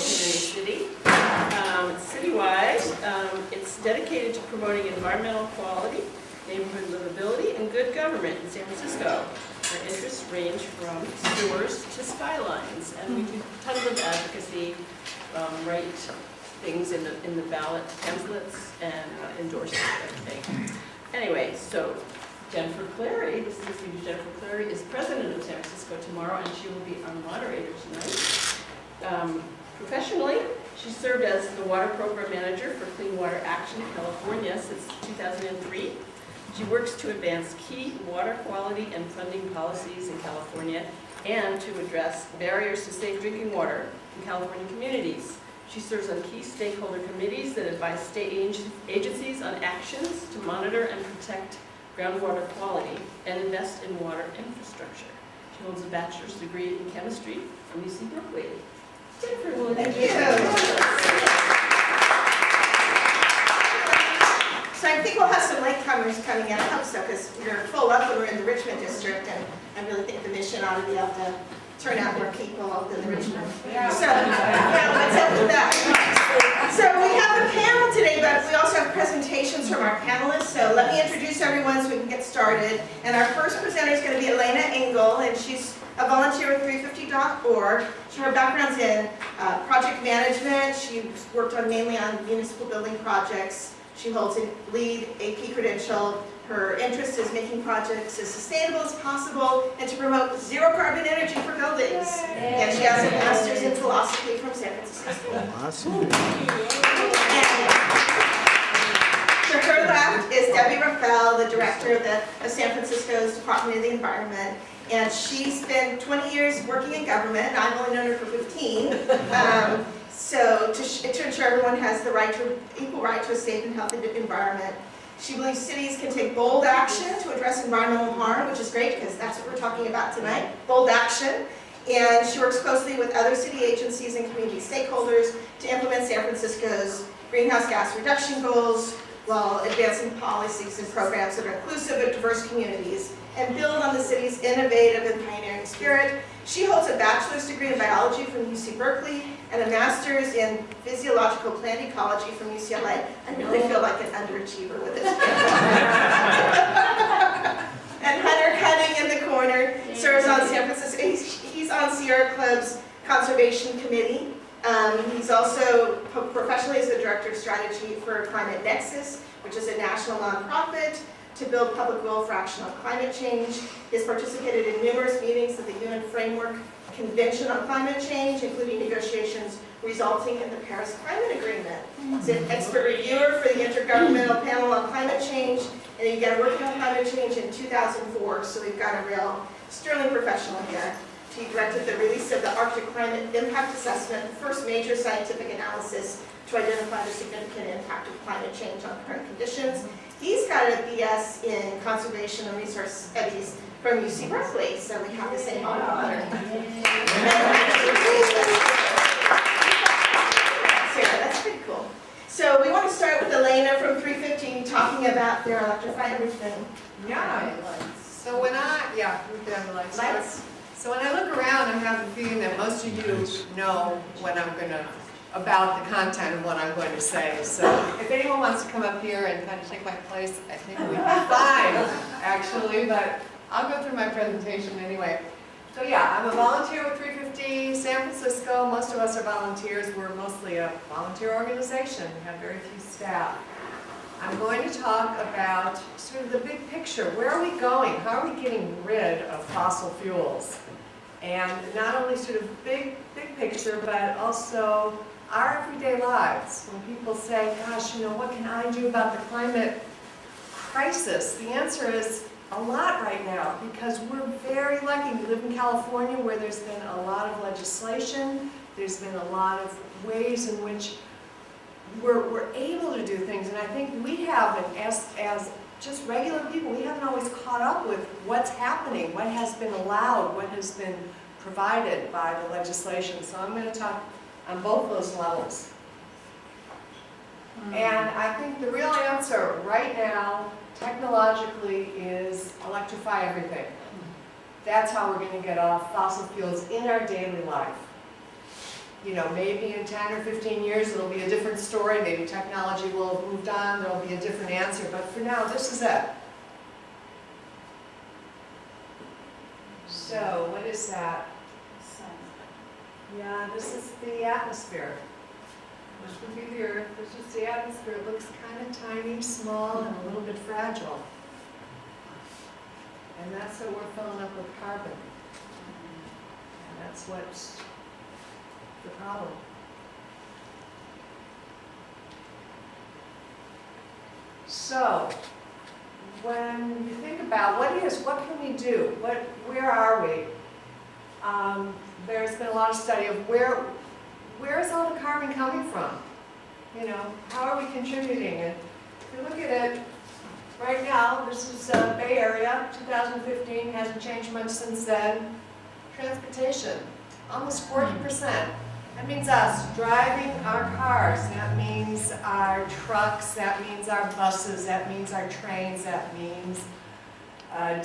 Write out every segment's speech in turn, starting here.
community city. It's citywide. It's dedicated to promoting environmental quality, neighborhood livability, and good government in San Francisco. Our interests range from sewers to skylines, and we do tons of advocacy, write things in the ballot templates, and endorse everything. Anyway, so Jennifer Clary, this is Jennifer Clary, is president of San Francisco tomorrow, and she will be our moderator tonight. Professionally, she served as the water program manager for Clean Water Action California since 2003. She works to advance key water quality and funding policies in California and to address barriers to safe drinking water in California communities. She serves on key stakeholder committees that advise state agencies on actions to monitor and protect groundwater quality and invest in water infrastructure. She holds a bachelor's degree in chemistry from UC Berkeley. Jennifer, will thank you. So I think we'll have some latecomers coming in. I hope so, because we're full up when we're in the Richmond district, and I really think the mission ought to be able to turn out more people than the Richmond. So, let's help with that. So we have a panel today, but we also have presentations from our panelists. So let me introduce everyone so we can get started. And our first presenter is going to be Elena Engel, and she's a volunteer with 350.org. Her background's in project management. She's worked mainly on municipal building projects. She holds a LEED AP credential. Her interest is making projects as sustainable as possible and to promote zero carbon energy for buildings. Yay. And she has a master's in philosophy from San Francisco. Awesome. And to her left is Debbie Rafael, the director of San Francisco's Department of the Environment. And she's been 20 years working in government, and I've only known her for 15. So to ensure everyone has the equal right to a safe and healthy environment. She believes cities can take bold action to address environmental harm, which is great because that's what we're talking about tonight, bold action. And she works closely with other city agencies and community stakeholders to implement San Francisco's greenhouse gas reduction goals while advancing policies and programs that are inclusive of diverse communities and build on the city's innovative and pioneering spirit. She holds a bachelor's degree in biology from UC Berkeley and a master's in physiological plant ecology from UCLA. I really feel like an underachiever with this. And Hunter Cutting in the corner serves on San Francisco. He's on Sierra Club's Conservation Committee. He's also professionally is the director of strategy for Climate Nexus, which is a national nonprofit to build public will for action on climate change. He has participated in numerous meetings of the UN Framework Convention on Climate Change, including negotiations resulting in the Paris Climate Agreement. He's an expert reviewer for the Intergovernmental Panel on Climate Change, and he began working on climate change in 2004, so we've got a real sterling professional here. He directed the release of the Arctic Climate Impact Assessment, the first major scientific analysis to identify the significant impact of climate change on current conditions. He's got a BS in Conservation and Resource Studies from UC Berkeley, so we have the same honor. Sarah, that's pretty cool. So we want to start with Elena from 315 talking about their Electrify Everything. Yeah. So when So when I look around, I have the feeling that most of you know about the content of what I'm going to say. So if anyone wants to come up here and kind of take my place, I think we'd be fine, actually, but I'll go through my presentation anyway. So yeah, I'm a volunteer with 350 San Francisco. Most of us are volunteers. We're mostly a volunteer organization. We have very few staff. I'm going to talk about sort of the big picture. Where are we going? How are we getting rid of fossil fuels? And not only sort of big picture, but also our everyday lives. When people say, gosh, what can I do about the climate crisis? The answer is a lot right now, because we're very lucky. We live in California where there's been a lot of legislation. There's been a lot of ways in which we're able to do things. And I think we haven't, as just regular people, we haven't always caught up with what's happening, what has been allowed, what has been provided by the legislation. So I'm going to talk on both those levels. And I think the real answer right now, technologically, is electrify everything. That's how we're going to get off fossil fuels in our daily life. You know, maybe in 10 or 15 years it'll be a different story, maybe technology will have moved on, there'll be a different answer, but for now, this is it. So, what is that? Yeah, this is the atmosphere. This would be the Earth, this is the atmosphere. It looks kind of tiny, small, and a little bit fragile. And that's what we're filling up with carbon. And that's what's the problem. So, when you think about what can we do? Where are we? There's been a lot of study of where is all the carbon coming from? You know, how are we contributing? And if you look at it, right now, this is Bay Area, 2015, hasn't changed much since then. Transportation, almost 40%. That means us driving our cars, that means our trucks, that means our buses, that means our trains, that means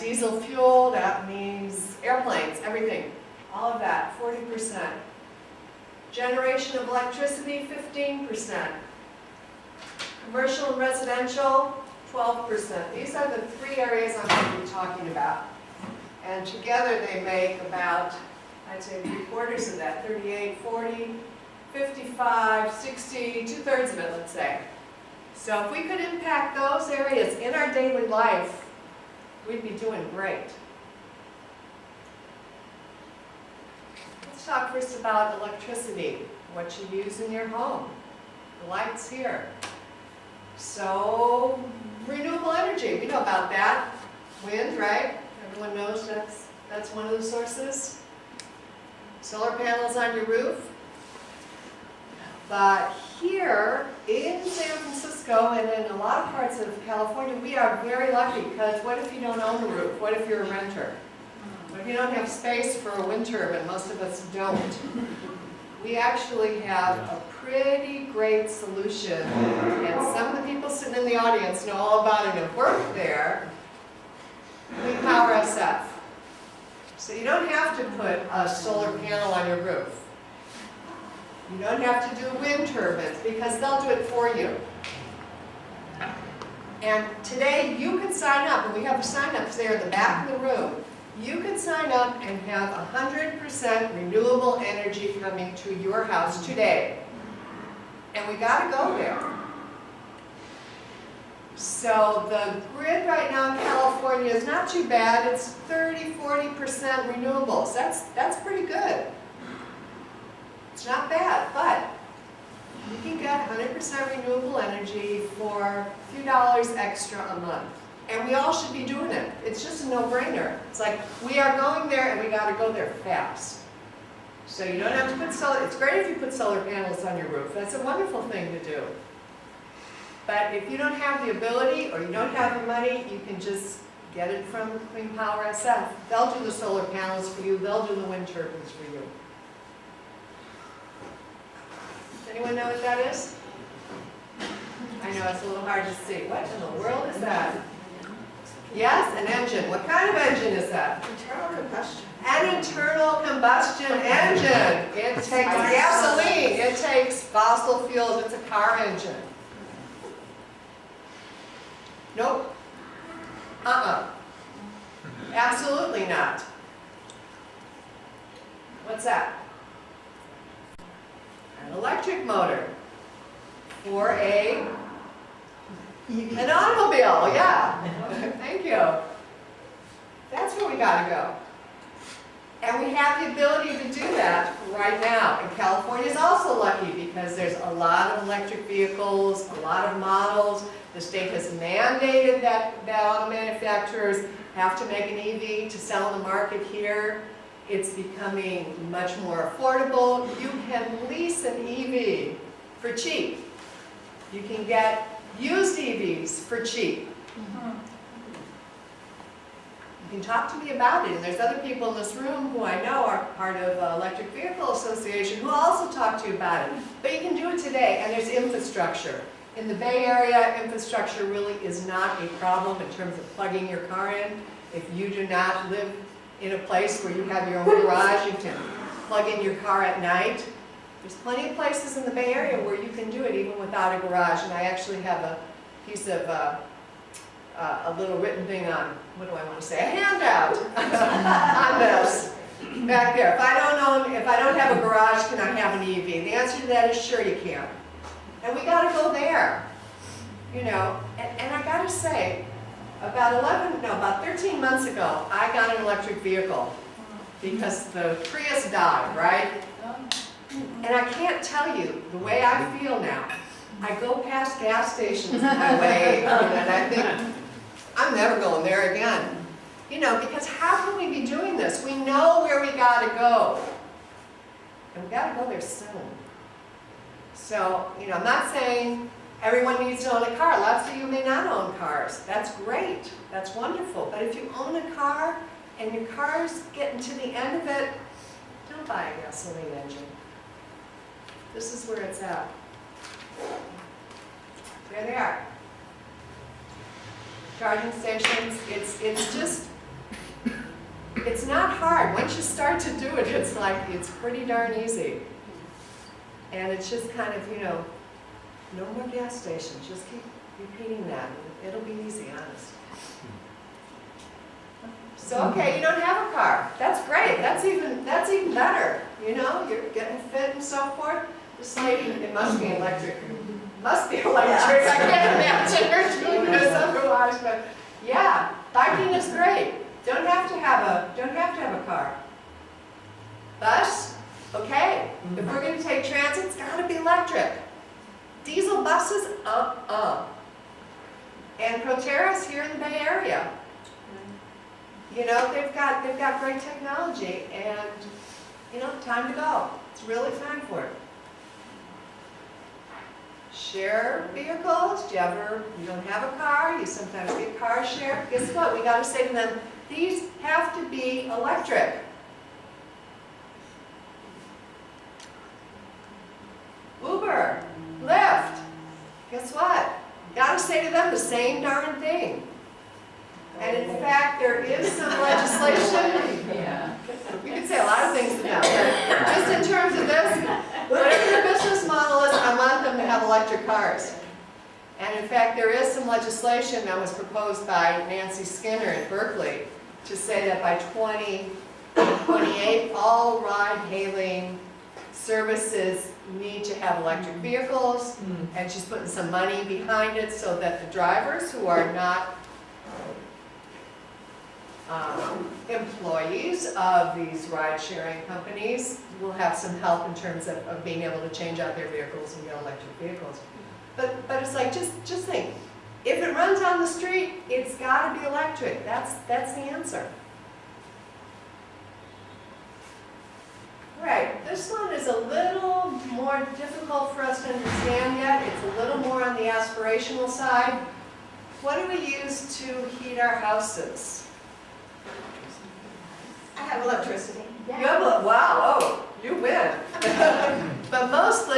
diesel fuel, that means airplanes, everything. All of that, 40%. Generation of electricity, 15%. Commercial and residential, 12%. These are the three areas I'm going to be talking about. And together they make about, I'd say 3/4 of that, 38, 40, 55, 60, 2/3 of it, let's say. So if we could impact those areas in our daily life, we'd be doing great. Let's talk first about electricity, what you use in your home. The lights here. So, renewable energy, we know about that. Wind, right? Everyone knows that's one of the sources. Solar panels on your roof. But here in San Francisco and in a lot of parts of California, we are very lucky because what if you don't own the roof? What if you're a renter? What if you don't have space for a wind turbine? Most of us don't. We actually have a pretty great solution, and some of the people sitting in the audience know all about it and work there. Clean Power SF. So you don't have to put a solar panel on your roof. You don't have to do wind turbines because they'll do it for you. And today you can sign up, and we have sign-ups there in the back of the room. You can sign up and have 100% renewable energy coming to your house today. And we got to go there. So the grid right now in California is not too bad. It's 30–40% renewables. That's pretty good. It's not bad, but you can get 100% renewable energy for a few dollars extra a month. And we all should be doing it. It's just a no-brainer. It's like, we are going there and we got to go there fast. So you don't have to put solar, it's great if you put solar panels on your roof. That's a wonderful thing to do. But if you don't have the ability or you don't have the money, you can just get it from Clean Power SF. They'll do the solar panels for you. They'll do the wind turbines for you. Does anyone know what that is? I know it's a little hard to see. What in the world is that? Yes, an engine. What kind of engine is that? Internal combustion. An internal combustion engine. It takes gasoline. It takes fossil fuels. It's a car engine. Nope. Absolutely not. What's that? An electric motor for an automobile, yeah. Thank you. That's where we gotta go. And we have the ability to do that right now. And California is also lucky because there's a lot of electric vehicles, a lot of models. The state has mandated that auto manufacturers have to make an EV to sell in the market here. It's becoming much more affordable. You can lease an EV for cheap. You can get used EVs for cheap. You can talk to me about it, and there's other people in this room who I know are part of the Electric Vehicle Association who will also talk to you about it. But you can do it today, and there's infrastructure. In the Bay Area, infrastructure really is not a problem in terms of plugging your car in. If you do not live in a place where you have your own garage, you can plug in your car at night. There's plenty of places in the Bay Area where you can do it even without a garage, and I actually have a piece of a little written thing on, what do I want to say, a handout on this back there. If I don't have a garage, can I have an EV? The answer to that is sure you can. And we got to go there, you know. And I got to say, about 13 months ago, I got an electric vehicle because the Prius died, right? And I can't tell you the way I feel now. I go past gas stations on my way, and I think, I'm never going there again. You know, because how can we be doing this? We know where we gotta go. And we gotta go there soon. So, you know, I'm not saying everyone needs to own a car. Lots of you may not own cars. That's great. That's wonderful. But if you own a car and your car's getting to the end of it, don't buy a gasoline engine. This is where it's at. There they are. Charging stations, it's not hard. Once you start to do it, it's pretty darn easy. And it's just kind of, you know, no more gas stations. Just keep repeating that. It'll be easy, honest. So, okay, you don't have a car. That's great. That's even better. You know, you're getting fit and so forth. This lady, it must be electric. Must be electric. I can't imagine her doing this otherwise, but yeah, biking is great. Don't have to have a car. Bus, okay. If we're going to take transit, it's got to be electric. Diesel buses, And Proterra's here in the Bay Area. You know, they've got great technology, and you know, time to go. It's really time for it. Share vehicles. Do you don't have a car, you sometimes get car share. Guess what? We got to say to them, these have to be electric. Uber, Lyft. Guess what? Got to say to them the same darn thing. And in fact, there is some legislation. Yeah. We could say a lot of things to them, but just in terms of this, whatever their business model is, I want them to have electric cars. And in fact, there is some legislation that was proposed by Nancy Skinner at Berkeley to say that by 2028, all ride-hailing services need to have electric vehicles, and she's putting some money behind it so that the drivers who are not employees of these ride-sharing companies will have some help in terms of being able to change out their vehicles and get electric vehicles. But it's like, just think, if it runs on the street, it's got to be electric. That's the answer. Right, this one is a little more difficult for us to understand yet. It's a little more on the aspirational side. What do we use to heat our houses? I have electricity. You have wow, oh, you win. But most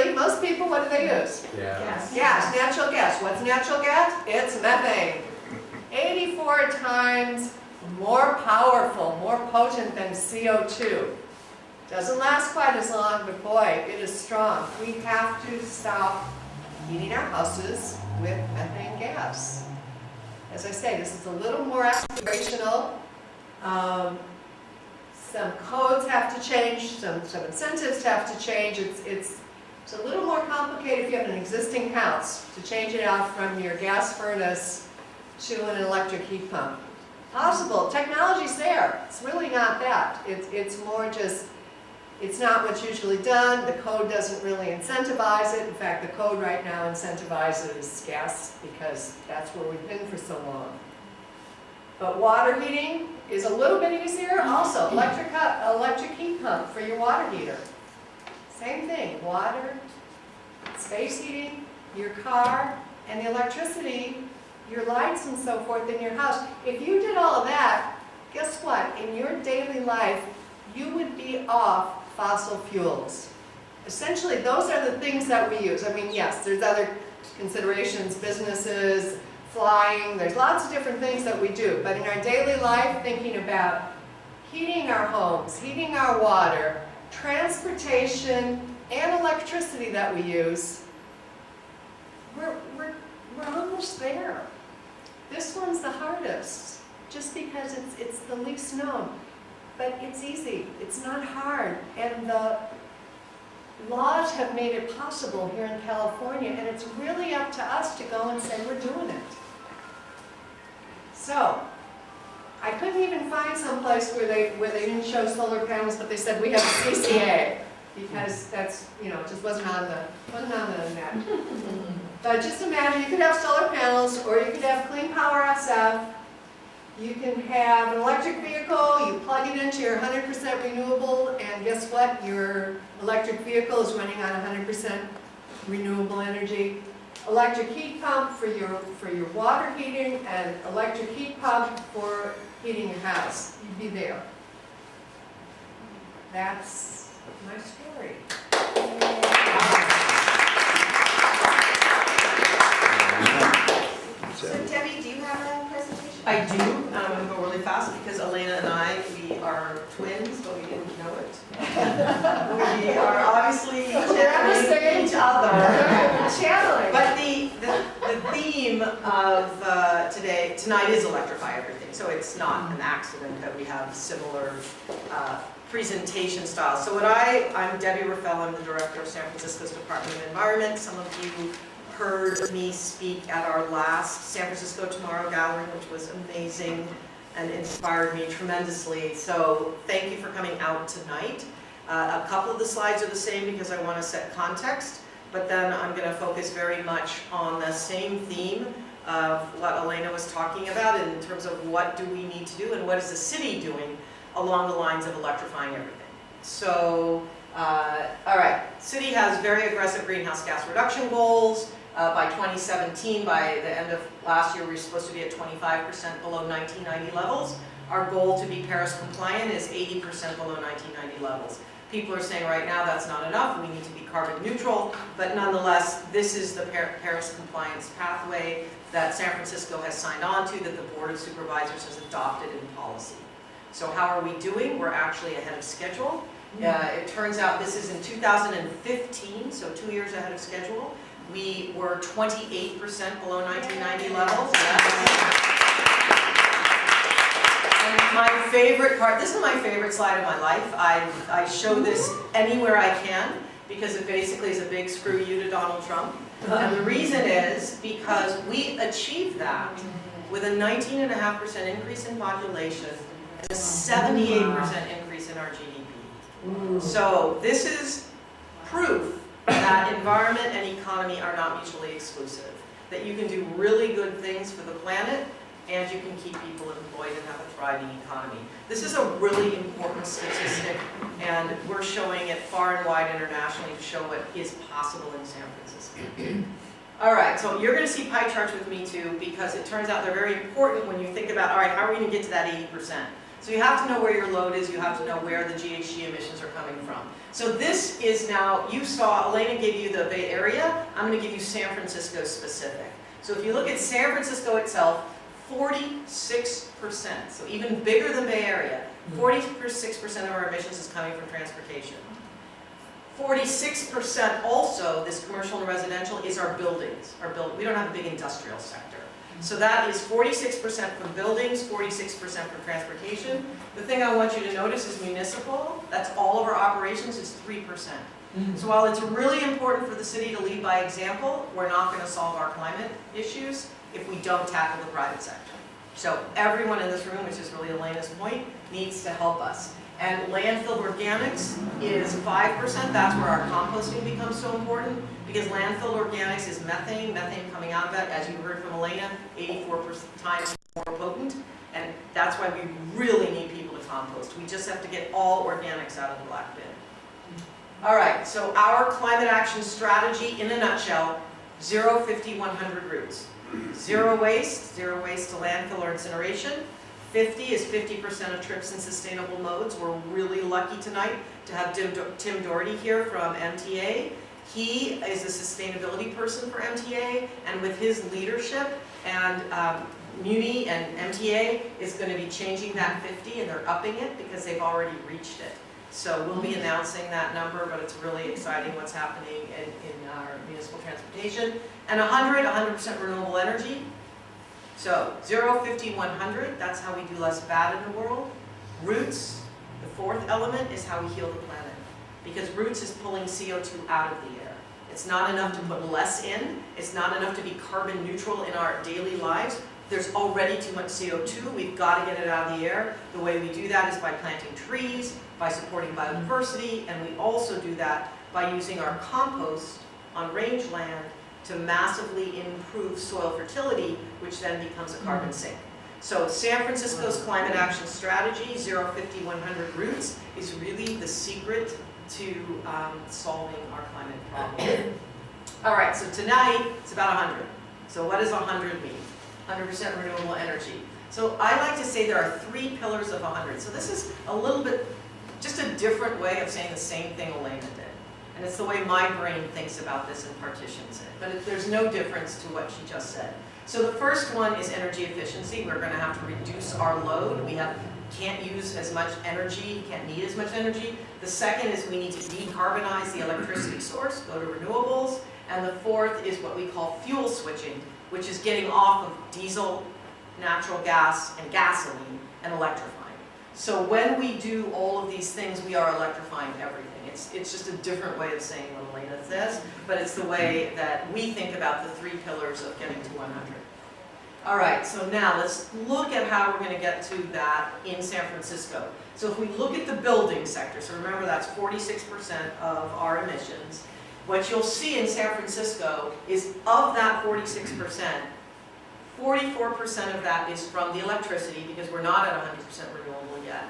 people, what do they use? Yes. Gas, natural gas. What's natural gas? It's methane. 84 times more powerful, more potent than CO2. Doesn't last quite as long, but boy, it is strong. We have to stop heating our houses with methane gas. As I say, this is a little more aspirational. Some codes have to change, some incentives have to change. It's a little more complicated if you have an existing house to change it out from your gas furnace to an electric heat pump. Possible, technology's there. It's really not that. It's more just, it's not what's usually done. The code doesn't really incentivize it. In fact, the code right now incentivizes gas because that's where we've been for so long. But water heating is a little bit easier. Also, electric heat pump for your water heater. Same thing, water, space heating, your car, and the electricity, your lights and so forth in your house. If you did all of that, guess what? In your daily life, you would be off fossil fuels. Essentially, those are the things that we use. I mean, yes, there's other considerations, businesses, flying, there's lots of different things that we do, but in our daily life, thinking about heating our homes, heating our water, transportation, and electricity that we use, we're almost there. This one's the hardest, just because it's the least known. But it's easy, it's not hard, and the laws have made it possible here in California, and it's really up to us to go and say we're doing it. So, I couldn't even find some place where they didn't show solar panels, but they said we have a CCA, because that's, you know, it just wasn't on the net. But just imagine, you could have solar panels, or you could have clean power SF. You can have an electric vehicle, you plug it into your 100% renewable, and guess what? Your electric vehicle is running on 100% renewable energy. Electric heat pump for your water heating, and electric heat pump for heating your house. You'd be there. That's my story. So Debbie, do you have a presentation? I do, and I'm going to go really fast because Elena and we are twins, but we didn't know it. We are obviously channeling each other. Channeling. But the theme of tonight is electrify everything. So it's not an accident that we have similar presentation styles. So I'm Debbie Raffel, I'm the director of San Francisco's Department of Environment. Some of you heard me speak at our last San Francisco Tomorrow gathering, which was amazing and inspired me tremendously. So thank you for coming out tonight. A couple of the slides are the same because I want to set context, but then I'm going to focus very much on the same theme of what Elena was talking about in terms of what do we need to do and what is the city doing along the lines of electrifying everything. So, all right, city has very aggressive greenhouse gas reduction goals. By 2017, by the end of last year, we were supposed to be at 25% below 1990 levels. Our goal to be Paris compliant is 80% below 1990 levels. People are saying right now that's not enough, we need to be carbon neutral, but nonetheless, this is the Paris compliance pathway that San Francisco has signed on to, that the Board of Supervisors has adopted in policy. So how are we doing? We're actually ahead of schedule. It turns out this is in 2015, so 2 years ahead of schedule. We were 28% below 1990 levels. And my favorite part, this is my favorite slide of my life. I show this anywhere I can because it basically is a big screw you to Donald Trump. And the reason is because we achieved that with a 19.5% increase in population and a 78% increase in our GDP. So this is proof that environment and economy are not mutually exclusive. That you can do really good things for the planet and you can keep people employed and have a thriving economy. This is a really important statistic and we're showing it far and wide internationally to show what is possible in San Francisco. All right, so you're going to see pie charts with me too because it turns out they're very important when you think about, all right, how are we going to get to that 80%? So you have to know where your load is, you have to know where the GHG emissions are coming from. So this is now, you saw, Elena gave you the Bay Area, I'm going to give you San Francisco specific. So if you look at San Francisco itself, 46%, so even bigger than Bay Area, 46% of our emissions is coming from transportation. 46% also, this commercial and residential, is our buildings. We don't have a big industrial sector. So that is 46% from buildings, 46% from transportation. The thing I want you to notice is municipal. That's all of our operations is 3%. So while it's really important for the city to lead by example, we're not going to solve our climate issues if we don't tackle the private sector. So everyone in this room, which is really Elena's point, needs to help us. And landfill organics is 5%. That's where our composting becomes so important because landfill organics is methane coming out of that, as you heard from Elena, 84 times more potent. And that's why we really need people to compost. We just have to get all organics out of the black bin. All right, so our climate action strategy in a nutshell, 0, 50, 100 routes. Zero waste to landfill or incineration. 50 is 50% of trips in sustainable modes. We're really lucky tonight to have Tim Doherty here from MTA. He is a sustainability person for MTA, and with his leadership and Muni and MTA is going to be changing that 50, and they're upping it because they've already reached it. So we'll be announcing that number, but it's really exciting what's happening in our municipal transportation. And 100% renewable energy. So 0, 50, 100, that's how we do less bad in the world. Roots, the fourth element, is how we heal the planet. Because roots is pulling CO2 out of the air. It's not enough to put less in. It's not enough to be carbon neutral in our daily lives. There's already too much CO2. We've got to get it out of the air. The way we do that is by planting trees, by supporting biodiversity, and we also do that by using our compost on rangeland to massively improve soil fertility, which then becomes a carbon sink. So San Francisco's climate action strategy, 0, 50, 100 roots, is really the secret to solving our climate problem. All right, so tonight it's about 100. So what does 100 mean? 100% renewable energy. So I like to say there are 3 pillars of 100. So this is a little bit, just a different way of saying the same thing Elena did. And it's the way my brain thinks about this and partitions it. But there's no difference to what she just said. So the first one is energy efficiency. We're going to have to reduce our load. We can't use as much energy, can't need as much energy. The second is we need to decarbonize the electricity source, go to renewables. And the fourth is what we call fuel switching, which is getting off of diesel, natural gas, and gasoline and electrifying. So when we do all of these things, we are electrifying everything. It's just a different way of saying what Elena says, but it's the way that we think about the 3 pillars of getting to 100. All right, so now let's look at how we're going to get to that in San Francisco. So if we look at the building sector, so remember that's 46% of our emissions, what you'll see in San Francisco is of that 46%, 44% of that is from the electricity because we're not at 100% renewable yet,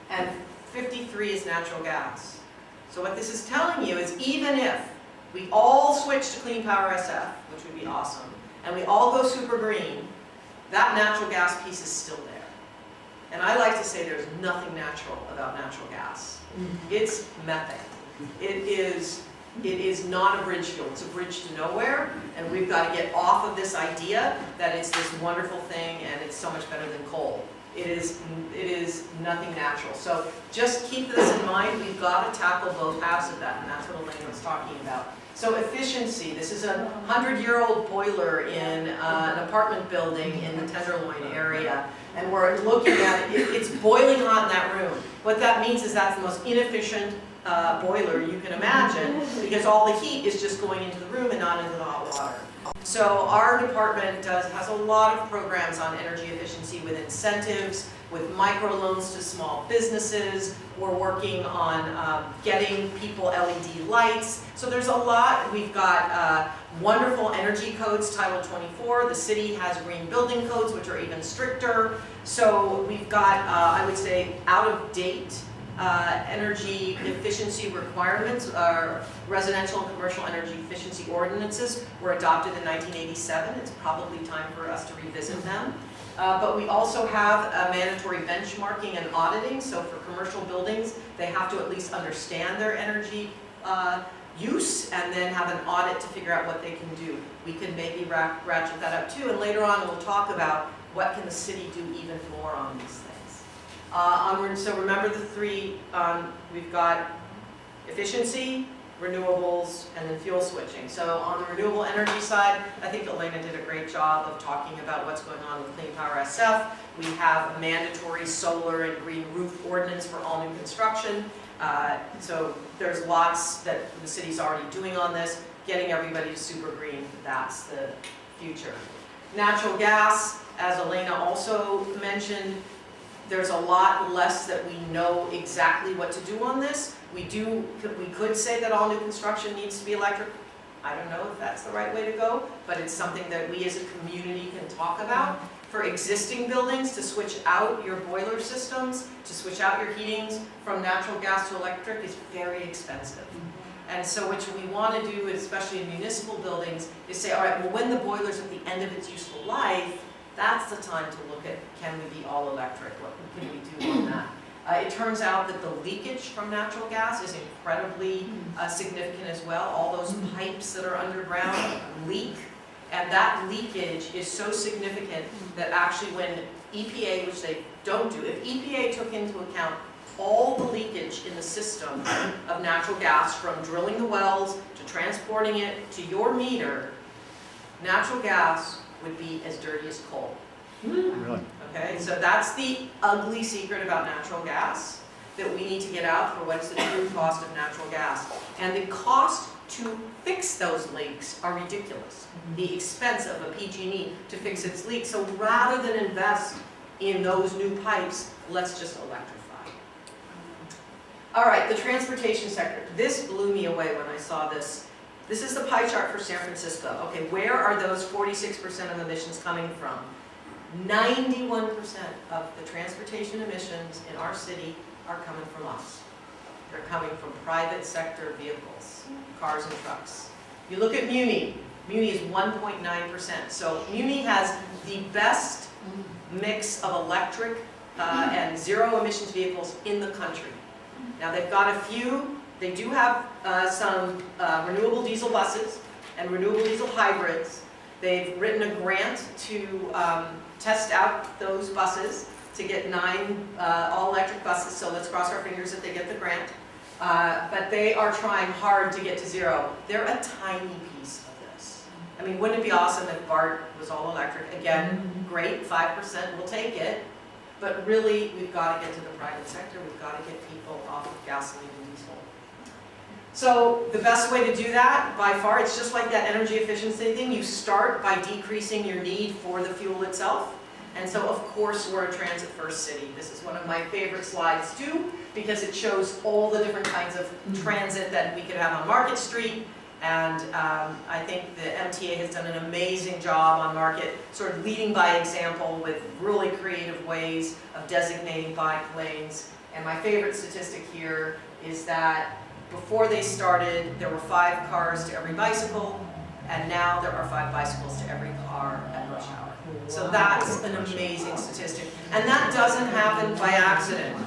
and 53% is natural gas. So what this is telling you is even if we all switch to clean power SF, which would be awesome, and we all go super green, that natural gas piece is still there. And I like to say there's nothing natural about natural gas. It's methane. It is not a bridge fuel, it's a bridge to nowhere, and we've got to get off of this idea that it's this wonderful thing and it's so much better than coal. It is nothing natural. So just keep this in mind, we've got to tackle both halves of that, and that's what Elena was talking about. So efficiency, this is a 100-year-old boiler in an apartment building in the Tenderloin area, and we're looking at it, it's boiling hot in that room. What that means is that's the most inefficient boiler you can imagine, because all the heat is just going into the room and not into the hot water. So our department has a lot of programs on energy efficiency with incentives, with microloans to small businesses. We're working on getting people LED lights. So there's a lot. We've got wonderful energy codes, Title 24. The city has green building codes, which are even stricter. So we've got, I would say, out-of-date energy efficiency requirements. Our residential and commercial energy efficiency ordinances were adopted in 1987. It's probably time for us to revisit them. But we also have a mandatory benchmarking and auditing. So for commercial buildings, they have to at least understand their energy use and then have an audit to figure out what they can do. We could maybe ratchet that up too. And later on, we'll talk about what can the city do even more on these things. So remember the 3, we've got efficiency, renewables, and then fuel switching. So on the renewable energy side, I think Elena did a great job of talking about what's going on with Clean Power SF. We have a mandatory solar and green roof ordinance for all new construction. So there's lots that the city's already doing on this. Getting everybody to super green, that's the future. Natural gas, as Elena also mentioned, there's a lot less that we know exactly what to do on this. We could say that all new construction needs to be electric. I don't know if that's the right way to go, but it's something that we as a community can talk about. For existing buildings, to switch out your boiler systems, to switch out your heatings from natural gas to electric is very expensive. And so what we want to do, especially in municipal buildings, is say, all right, well, when the boiler's at the end of its useful life, that's the time to look at, can we be all electric? What can we do on that? It turns out that the leakage from natural gas is incredibly significant as well. All those pipes that are underground leak, and that leakage is so significant that actually when EPA, which they don't do, if EPA took into account all the leakage in the system of natural gas, from drilling the wells to transporting it to your meter, natural gas would be as dirty as coal. Really? Okay, so that's the ugly secret about natural gas that we need to get out for what is the true cost of natural gas. And the cost to fix those leaks are ridiculous. The expense of a PG&E to fix its leaks. So rather than invest in those new pipes, let's just electrify. All right, the transportation sector. This blew me away when I saw this. This is the pie chart for San Francisco. Okay, where are those 46% of emissions coming from? 91% of the transportation emissions in our city are coming from us. They're coming from private sector vehicles, cars and trucks. You look at Muni. Muni is 1.9%. So Muni has the best mix of electric and zero emissions vehicles in the country. Now they've got a few, they do have some renewable diesel buses and renewable diesel hybrids. They've written a grant to test out those buses to get 9 all-electric buses, so let's cross our fingers that they get the grant. But they are trying hard to get to zero. They're a tiny piece of this. I mean, wouldn't it be awesome if BART was all electric? Again, great, 5%, we'll take it. But really, we've got to get to the private sector. We've got to get people off of gasoline and diesel. So the best way to do that, by far, it's just like that energy efficiency thing. You start by decreasing your need for the fuel itself. And so, of course, we're a transit-first city. This is one of my favorite slides, too, because it shows all the different kinds of transit that we could have on Market Street. And I think the MTA has done an amazing job on Market, sort of leading by example with really creative ways of designating bike lanes. And my favorite statistic here is that before they started, there were 5 cars to every bicycle, and now there are 5 bicycles to every car at rush hour. So that's an amazing statistic. And that doesn't happen by accident.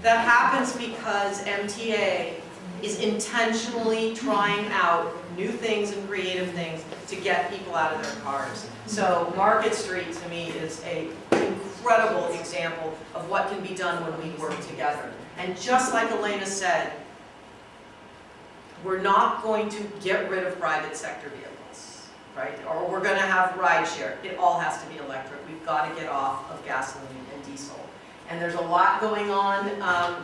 That happens because MTA is intentionally trying out new things and creative things to get people out of their cars. So Market Street, to me, is an incredible example of what can be done when we work together. And just like Elena said, we're not going to get rid of private sector vehicles, right? Or we're going to have rideshare. It all has to be electric. We've got to get off of gasoline and diesel. And there's a lot going on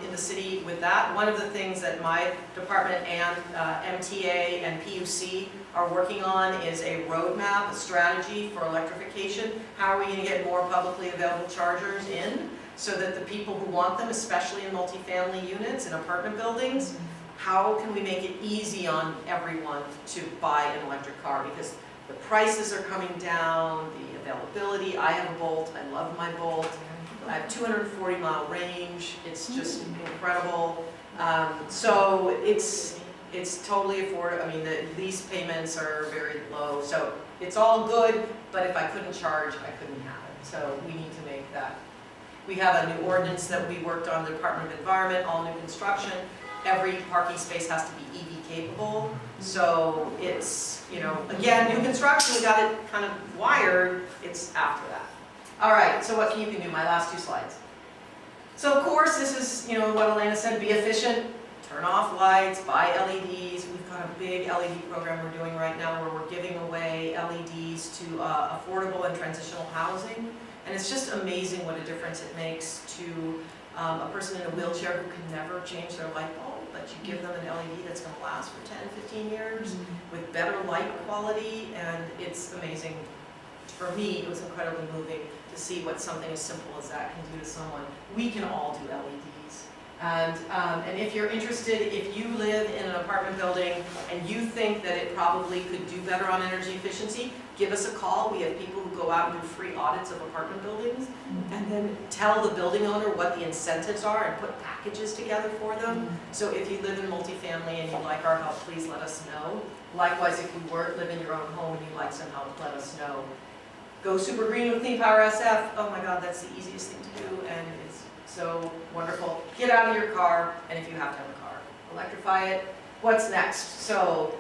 in the city with that. One of the things that my department and MTA and PUC are working on is a roadmap, a strategy for electrification. How are we going to get more publicly available chargers in so that the people who want them, especially in multifamily units and apartment buildings, how can we make it easy on everyone to buy an electric car? Because the prices are coming down, the availability. I have a Bolt. I love my Bolt. I have 240-mile range. It's just incredible. So it's totally affordable. I mean, the lease payments are very low. So it's all good, but if I couldn't charge, I couldn't have it. So we need to make that. We have a new ordinance that we worked on, the Department of Environment, all new construction. Every parking space has to be EV capable. So it's, you know, again, new construction, we got it kind of wired. It's after that. All right, so what you can do, my last 2 slides. So of course, this is, you know, what Elena said, be efficient, turn off lights, buy LEDs. We've got a big LED program we're doing right now where we're giving away LEDs to affordable and transitional housing. And it's just amazing what a difference it makes to a person in a wheelchair who can never change their light bulb, but you give them an LED that's going to last for 10, 15 years with better light quality, and it's amazing. For me, it was incredibly moving to see what something as simple as that can do to someone. We can all do LEDs. And if you're interested, if you live in an apartment building and you think that it probably could do better on energy efficiency, give us a call. We have people who go out and do free audits of apartment buildings and then tell the building owner what the incentives are and put packages together for them. So if you live in multifamily and you'd like our help, please let us know. Likewise, if you live in your own home and you'd like some help, let us know. Go super green with Clean Power SF. Oh my God, that's the easiest thing to do, and it's so wonderful. Get out of your car, and if you have to have a car, electrify it. What's next? So,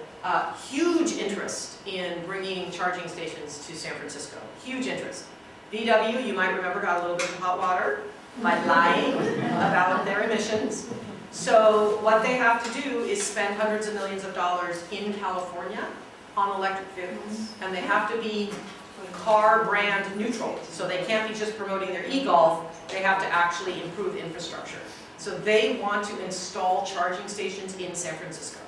huge interest in bringing charging stations to San Francisco. Huge interest. VW, you might remember, got a little bit of hot water by lying about their emissions. So what they have to do is spend hundreds of millions of dollars in California on electric vehicles. And they have to be car brand neutral. So they can't be just promoting their e-Golf, they have to actually improve infrastructure. So they want to install charging stations in San Francisco.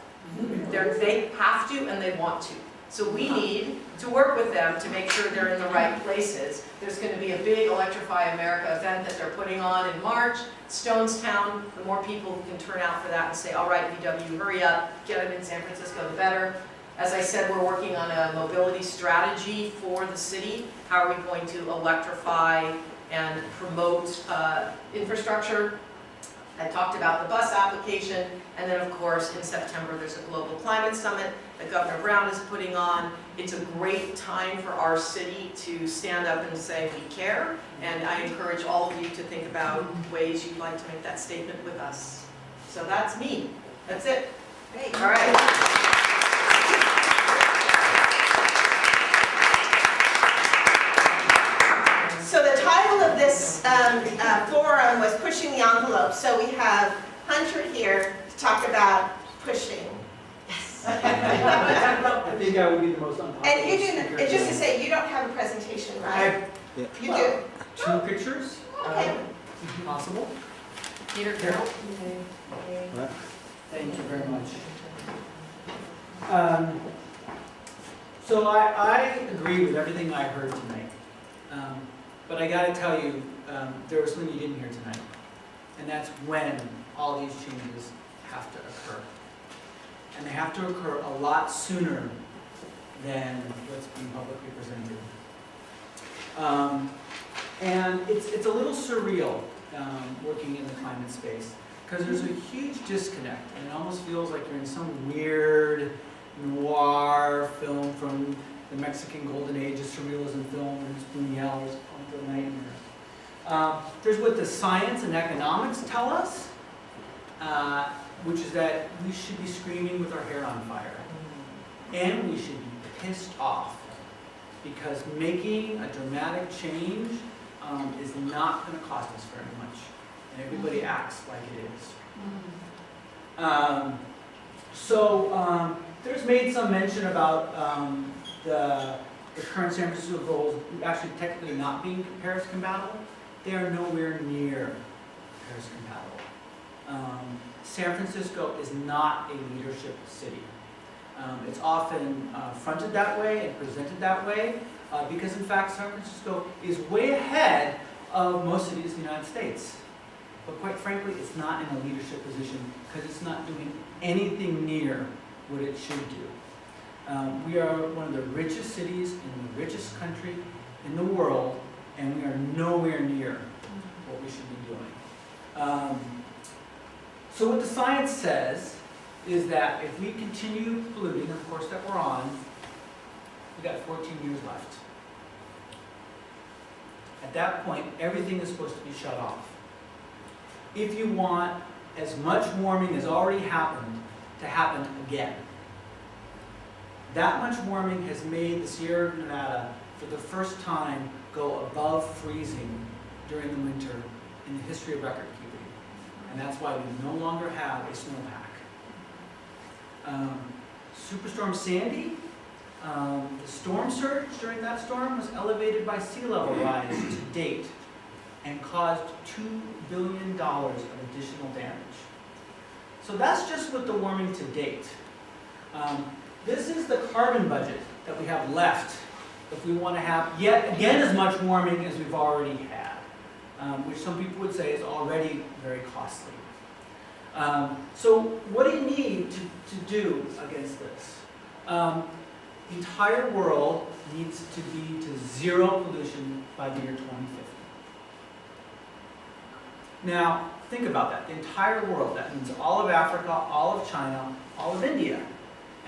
They have to and they want to. So we need to work with them to make sure they're in the right places. There's going to be a big Electrify America event that they're putting on in March, Stonestown. The more people who can turn out for that and say, all right, VW, hurry up, get them in San Francisco, the better. As I said, we're working on a mobility strategy for the city. How are we going to electrify and promote infrastructure? I talked about the bus application, and then of course in September there's a global climate summit that Governor Brown is putting on. It's a great time for our city to stand up and say we care, and I encourage all of you to think about ways you'd like to make that statement with us. So that's me. That's it. Great. All right. So the title of this forum was Pushing the Envelope. So we have Hunter here to talk about pushing. Yes. I think I would be the most unpopular And you speaker do, and just to today. say, you don't have a presentation, I right? have You do. 2 pictures, Okay. possible. Peter Carroll. Thank you very much. So I agree with everything I heard tonight. But I got to tell you, there was something you didn't hear tonight. And that's when all these changes have to occur. And they have to occur a lot sooner than what's being publicly presented. And it's a little surreal working in the climate space, because there's a huge disconnect, and it almost feels like you're in some weird noir film from the Mexican golden age of surrealism film, and it's Buñuel's On the Nightmare. There's what the science and economics tell us, which is that we should be screaming with our hair on fire. And we should be pissed off, because making a dramatic change is not going to cost us very much. And everybody acts like it is. There's made some mention about the current San Francisco goals actually technically not being Paris compatible. They are nowhere near Paris compatible. San Francisco is not a leadership city. It's often fronted that way and presented that way because in fact San Francisco is way ahead of most cities in the United States. But quite frankly, it's not in a leadership position because it's not doing anything near what it should do. We are one of the richest cities in the richest country in the world, and we are nowhere near what we should be doing. So what the science says is that if we continue polluting, of course that we're on, we've got 14 years left. At that point, everything is supposed to be shut off. If you want as much warming as already happened to happen again, that much warming has made the Sierra Nevada, for the first time, go above freezing during the winter in the history of record keeping. And that's why we no longer have a snowpack. Superstorm Sandy, the storm surge during that storm was elevated by sea level rise to date and caused $2 billion of additional damage. So that's just with the warming to date. This is the carbon budget that we have left if we want to have yet again as much warming as we've already had, which some people would say is already very costly. So what do you need to do against this? The entire world needs to be to zero pollution by the year 2050. Now, think about that. The entire world, that means all of Africa, all of China, all of India.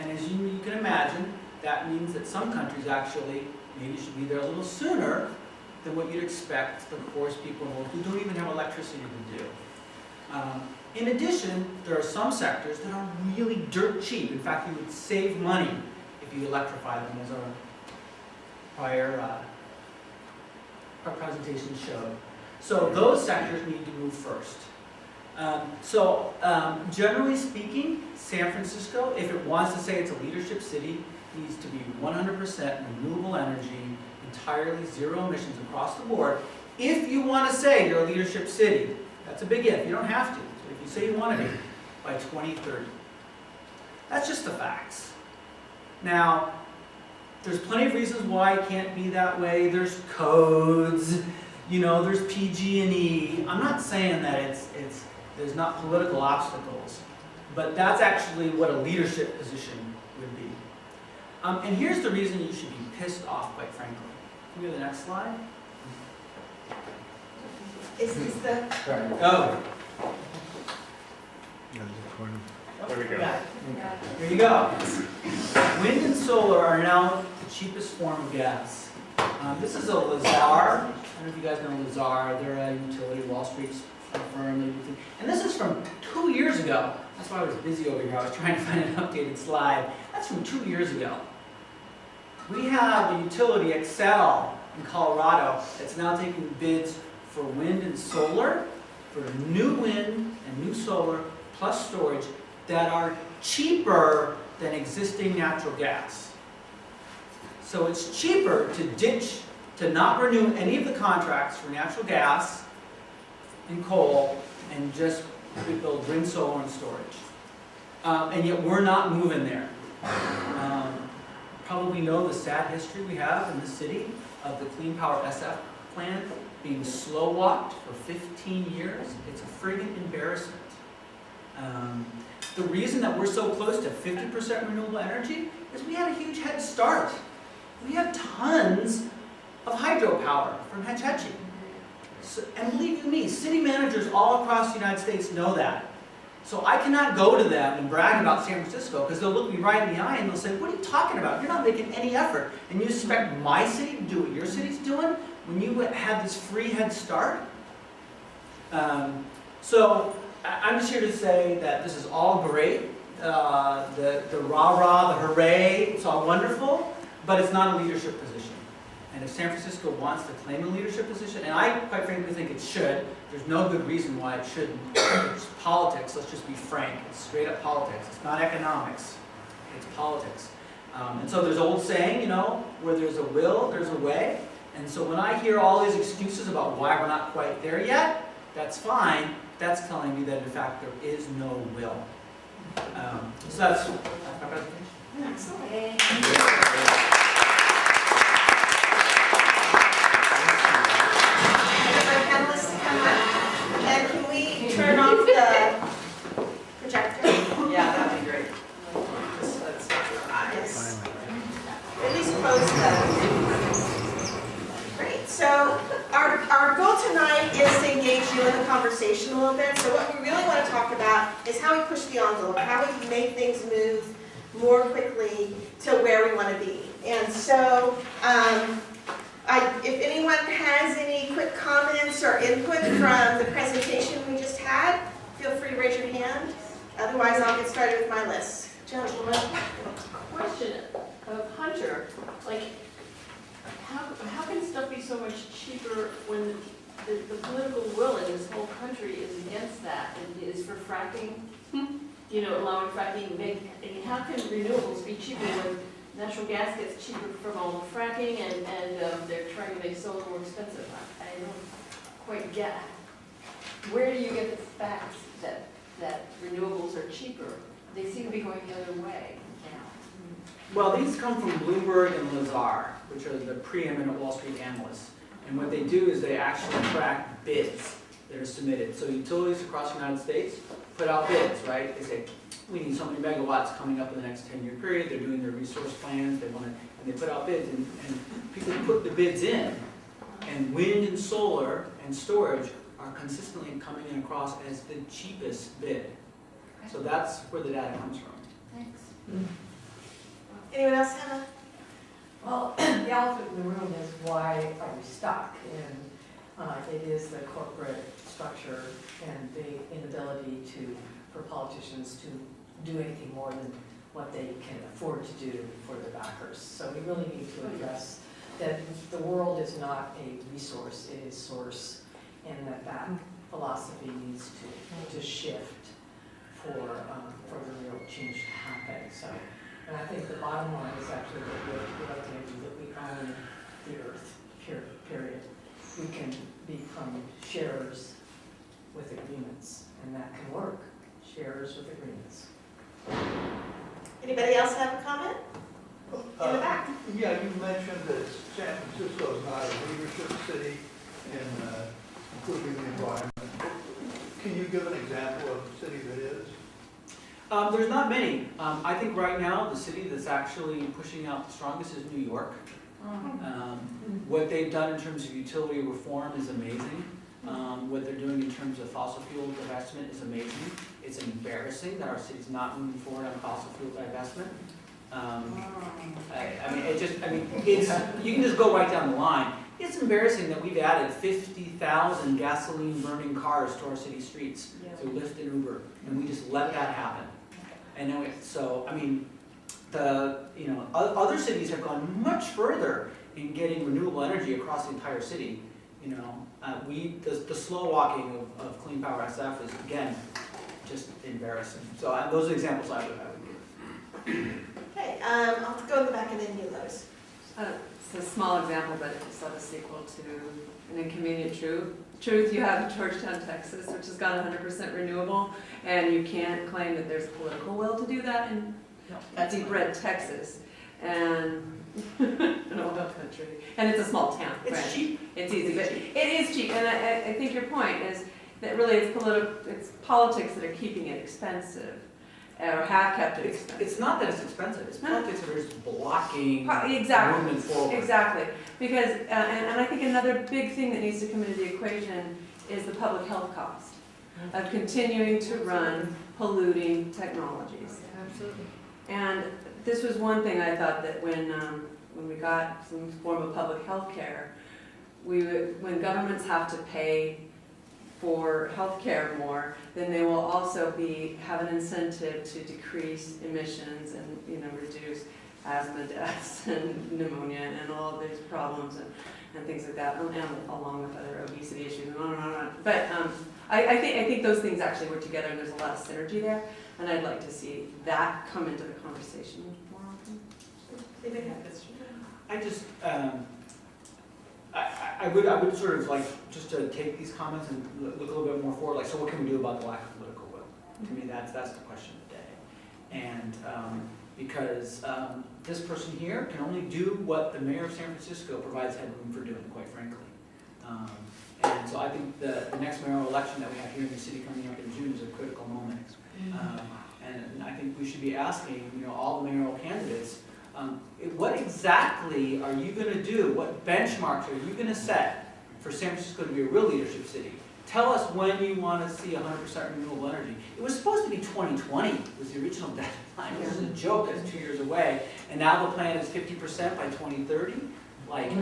And as you can imagine, that means that some countries actually maybe should be there a little sooner than what you'd expect the poorest people in the world who don't even have electricity to do. In addition, there are some sectors that are really dirt cheap. In fact, you would save money if you electrify them, as our prior presentation showed. So those sectors need to move first. Generally speaking, San Francisco, if it wants to say it's a leadership city, needs to be 100% renewable energy, entirely zero emissions across the board. If you want to say you're a leadership city, that's a big if, you don't have to. So if you say you want to be, by 2030. That's just the facts. Now, there's plenty of reasons why it can't be that way. There's codes, there's PG&E. I'm not saying that there's not political obstacles, but that's actually what a leadership position would be. And here's the reason you should be pissed off, quite frankly. Can we go to the next slide? Is this the? Oh. There we go. Here you go. Wind and solar are now the cheapest form of gas. This is a Lazar. I don't know if you guys know Lazar. They're a utility, Wall Street's firm. And this is from 2 years ago. That's why I was busy over here. I was trying to find an updated slide. That's from 2 years ago. We have a utility, Excel, in Colorado, that's now taking bids for wind and solar, for new wind and new solar, plus storage, that are cheaper than existing natural gas. So it's cheaper to ditch, to not renew any of the contracts for natural gas and coal, and just build wind, solar, and storage. And yet we're not moving there. Probably know the sad history we have in the city of the Clean Power SF plant being slow walked for 15 years. It's a friggin' embarrassment. The reason that we're so close to 50% renewable energy is we had a huge head start. We have tons of hydropower from Hetch Hetchy. So, and believe you me, city managers all across the United States know that. So I cannot go to them and brag about San Francisco because they'll look me right in the eye and they'll say, what are you talking about? You're not making any effort. And you expect my city to do what your city's doing when you had this free head start? So I'm just here to say that this is all great. The rah-rah, the hooray, it's all wonderful, but it's not a leadership position. And if San Francisco wants to claim a leadership position, and I quite frankly think it should, there's no good reason why it shouldn't. It's politics, let's just be frank. It's straight up politics. It's not economics, it's politics. And so there's an old saying, where there's a will, there's a way. And so when I hear all these excuses about why we're not quite there yet, that's fine. That's telling me that in fact there is no will. So that's my presentation. Excellent. And can we turn off the projector? Yeah, that'd be great. Just let's get your eyes. At least close the. Great. So our goal tonight is to engage you in the conversation a little bit. So what we really want to talk about is how we push the envelope, how we can make things move more quickly to where we want to be. And so if anyone has any quick comments or input from the presentation we just had, feel free to raise your hand. Otherwise, I'll get started with my list. Gentlemen. Question of Hunter, how can stuff be so much cheaper when the political will in this whole country is against that and is for fracking? Allowing fracking, how can renewables be cheaper when natural gas gets cheaper from all the fracking and they're trying to make solar more expensive? I don't quite get. Where do you get the facts that renewables are cheaper? They seem to be going the other way now. Well, these come from Bloomberg and Lazar, which are the preeminent Wall Street analysts. And what they do is they actually track bids that are submitted. So utilities across the United States put out bids, right? They say, we need so many megawatts coming up in the next 10-year period. They're doing their resource plans. And they put out bids. And people put the bids in. And wind and solar and storage are consistently coming in across as the cheapest bid. So that's where the data comes from. Thanks. Anyone else have a? Well, the elephant in the room is why are we stuck? And it is the corporate structure and the inability for politicians to do anything more than what they can afford to do for their backers. So we really need to address that the world is not a resource, it is source. and that philosophy needs to shift for the real change to happen. So, and I think the bottom line is actually that we like the idea that we own the earth, period. We can become sharers with agreements, and that can work. Sharers with agreements. Anybody else have a comment? In the back. Yeah, you mentioned that San Francisco is not a leadership city in improving the environment. Can you give an example of a city that is? There's not many. I think right now, the city that's actually pushing out the strongest is New York. What they've done in terms of utility reform is amazing. What they're doing in terms of fossil fuel divestment is amazing. It's embarrassing that our city's not moving forward on fossil fuel divestment. You can just go right down the line. It's embarrassing that we've added 50,000 gasoline burning cars to our city streets through Lyft and Uber, and we just let that happen. And then other cities have gone much further in getting renewable energy across the entire city. The slow walking of Clean Power SF is, again, just embarrassing. So those are examples I would give. Okay, I'll go in the back and then you, Lois. It's a small example, but it's not a sequel to an inconvenient truth. You have Georgetown, Texas, which has got 100% renewable, and you can't claim that there's political will to do that in deep red Texas. And an oil country. And it's a small town. It's cheap. It's easy, but it is cheap. And I think your point is that really it's politics that are keeping it expensive, or have kept it expensive. It's not that it's expensive, it's politics that are just blocking Exactly. movement forward. Exactly, because, and I think another big thing that needs to come into the equation is the public health cost of continuing to run polluting technologies. Absolutely. And this was one thing I thought that when we got some form of public health care, when governments have to pay for health care more, then they will also have an incentive to decrease emissions and reduce asthma deaths and pneumonia and all of these problems and things like that, and along with other obesity issues and on and on and on. But I think those things actually work together, and there's a lot of synergy there, and I'd like to see that come into the conversation more often. I just, I would sort of like just to take these comments and look a little bit more forward, like, so what can we do about the lack of political will? To me, that's the question of the day. And because this person here can only do what the mayor of San Francisco provides headroom for doing, quite frankly. And so I think the next mayoral election that we have here in the city coming up in June is a critical moment. And I think we should be asking, all the mayoral candidates, what exactly are you going to do? What benchmarks are you going to set for San Francisco to be a real leadership city? Tell us when you want to see 100% renewable energy. It was supposed to be 2020 was the original deadline. It was a joke, that's 2 years away. And now the plan is 50% by 2030. Like,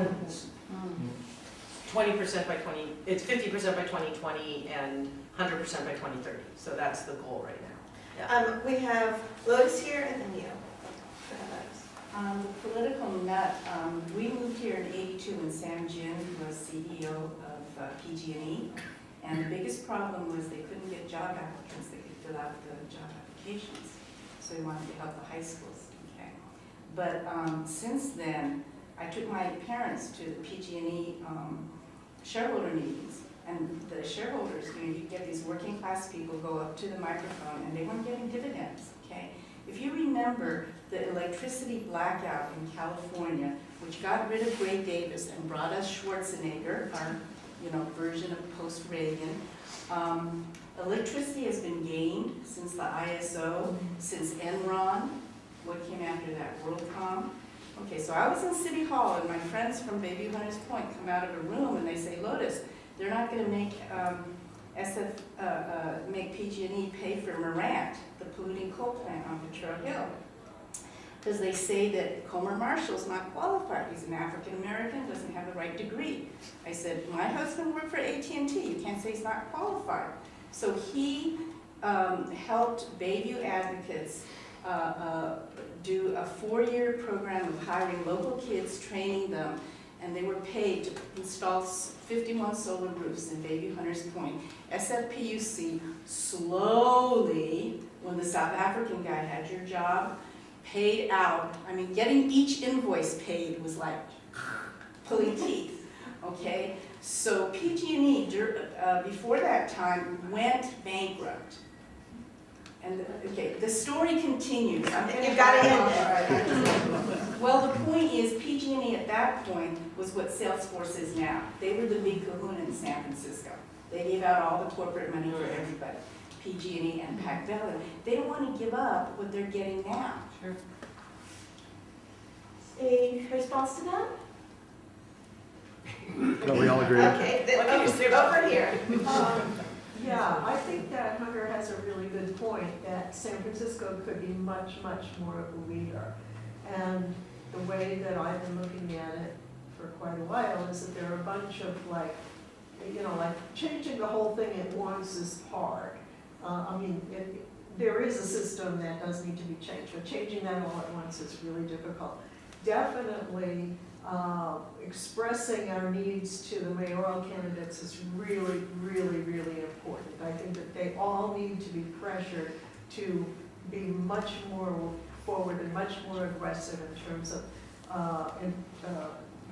20% by it's 50% by 2020 and 100% by 2030. So that's the goal right now. We have Lois here and then you. The political nut, we moved here in '82 when Sam Jin was CEO of PG&E, and the biggest problem was they couldn't get job applicants that could fill out the job applications, so we wanted to help the high schools. Okay, but since then, I took my parents to the PG&E shareholder meetings, and the shareholders, you get these working class people go up to the microphone, and they weren't getting dividends. Okay. If you remember the electricity blackout in California, which got rid of Gray Davis and brought us Schwarzenegger, our version of post-Reagan, electricity has been gained since the ISO, since Enron, what came after that, WorldCom. Okay, so I was in City Hall and my friends from Baby Hunters Point come out of a room and they say, Lotus, they're not going to make make PG&E pay for Morant, the polluting coal plant on Potrero Hill. Because they say that Comer Marshall's not qualified. He's an African American, doesn't have the right degree. I said, my husband worked for AT&T. You can't say he's not qualified. So he helped Bayview Advocates do a 4-year program of hiring local kids, training them, and they were paid to install 51 solar roofs in Baby Hunters Point. SFPUC slowly, when the South African guy had your job, paid out, I mean, getting each invoice paid was like pulling teeth, okay? So PG&E, before that time, went bankrupt. And, okay, the story continues. You've got to end it. Well, the point is, PG&E at that point was what Salesforce is now. They were the big kahuna in San Francisco. They gave out all the corporate money for everybody. PG&E and Pac Bell. They don't want to give up what they're getting now. Sure. A response to that? No, we all agree. Okay, over here. Yeah, I think that Hunter has a really good point, that San Francisco could be much, much more of a leader. And the way that I've been looking at it for quite a while is that there are a bunch of like changing the whole thing at once is hard. I mean, there is a system that does need to be changed, but changing that all at once is really difficult. Definitely expressing our needs to the mayoral candidates is really, really, really important. I think that they all need to be pressured to be much more forward and much more aggressive in terms of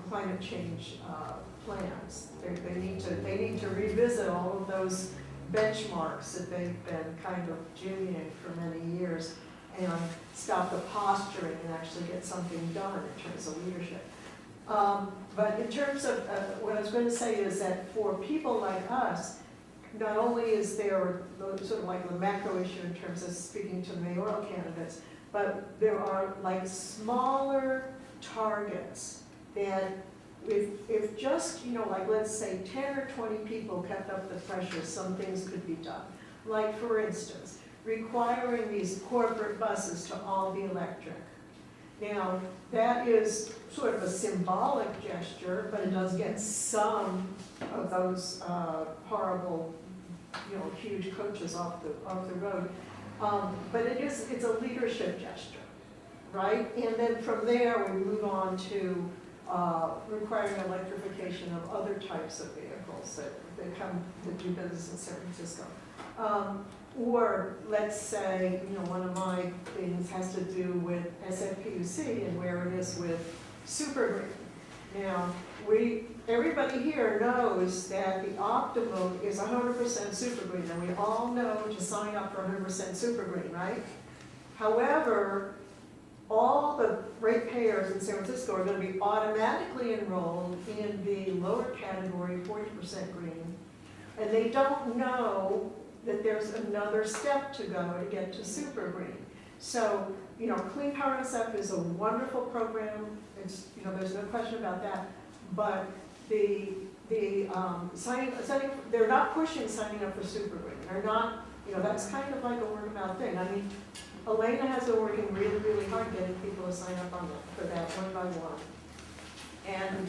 climate change plans. They need to revisit all of those benchmarks that they've been kind of jimmying for many years and stop the posturing and actually get something done in terms of leadership. But in terms of what I was going to say is that for people like us, not only is there sort of like the macro issue in terms of speaking to mayoral candidates, but there are like smaller targets that if just, like let's say 10 or 20 people kept up the pressure, some things could be done. Like for instance, requiring these corporate buses to all be electric. Now, that is sort of a symbolic gesture, but it does get some of those horrible, huge coaches off the road. But it's a leadership gesture, right? And then from there, we move on to requiring electrification of other types of vehicles that do business in San Francisco. Or let's say, one of my things has to do with SFPUC and where it is with super green. Now, everybody here knows that the optimum is 100% super green, and we all know to sign up for 100% super green, right? However, all the ratepayers in San Francisco are going to be automatically enrolled in the lower category, 40% green, and they don't know that there's another step to go to get to super green. So, Clean Power SF is a wonderful program. It's, there's no question about that. But they're not pushing signing up for super green. They're not, that's kind of like a word of mouth thing. I mean, Elena has been working really, really hard getting people to sign up for that one by one. And,